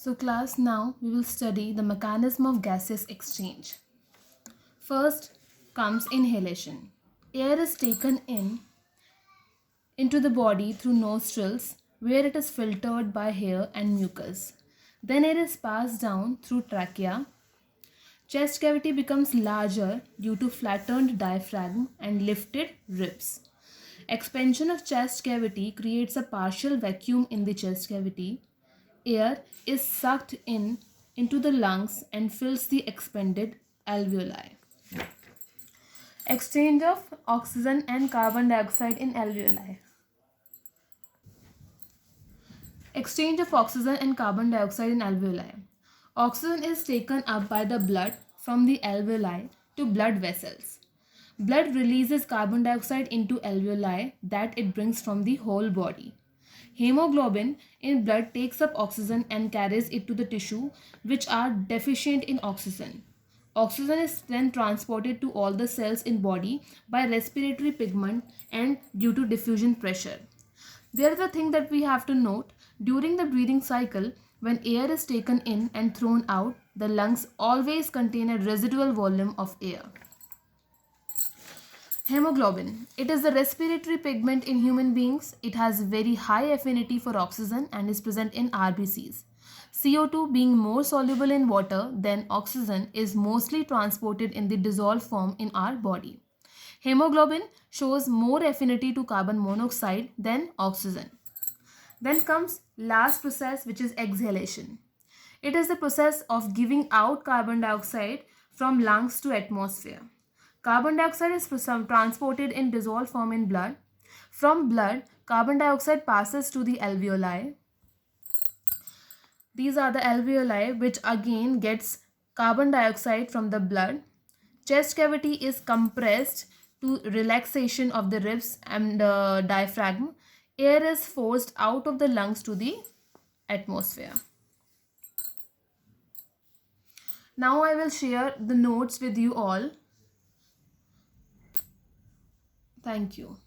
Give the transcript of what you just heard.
So class, now we will study the mechanism of gaseous exchange. First comes inhalation. Air is taken into the body through nostrils where it is filtered by hair and mucus. Then air is passed down through trachea. Chest cavity becomes larger due to flattened diaphragm and lifted ribs. Expansion of chest cavity creates a partial vacuum in the chest cavity. Air is sucked into the lungs and fills the expanded alveoli. Exchange of oxygen and carbon dioxide in alveoli. Exchange of oxygen and carbon dioxide in alveoli. Oxygen is taken up by the blood from the alveoli to blood vessels. Blood releases carbon dioxide into alveoli that it brings from the whole body. Hemoglobin in blood takes up oxygen and carries it to the tissue which are deficient in oxygen. Oxygen is then transported to all the cells in body by respiratory pigment and due to diffusion pressure. There is a thing that we have to note. During the breathing cycle, when air is taken in and thrown out, the lungs always contain a residual volume of air. Hemoglobin. It is the respiratory pigment in human beings. It has very high affinity for oxygen and is present in RBCs. CO2 being more soluble in water than oxygen is mostly transported in the dissolved form in our body. Hemoglobin shows more affinity to carbon monoxide than oxygen. Then comes last process, which is exhalation. It is the process of giving out carbon dioxide from lungs to atmosphere. Carbon dioxide is transported in dissolved form in blood. From blood, carbon dioxide passes to the alveoli. These are the alveoli which again gets carbon dioxide from the blood. Chest cavity is compressed to relaxation of the ribs and diaphragm. Air is forced out of the lungs to the atmosphere. Now I will share the notes with you all. Thank you.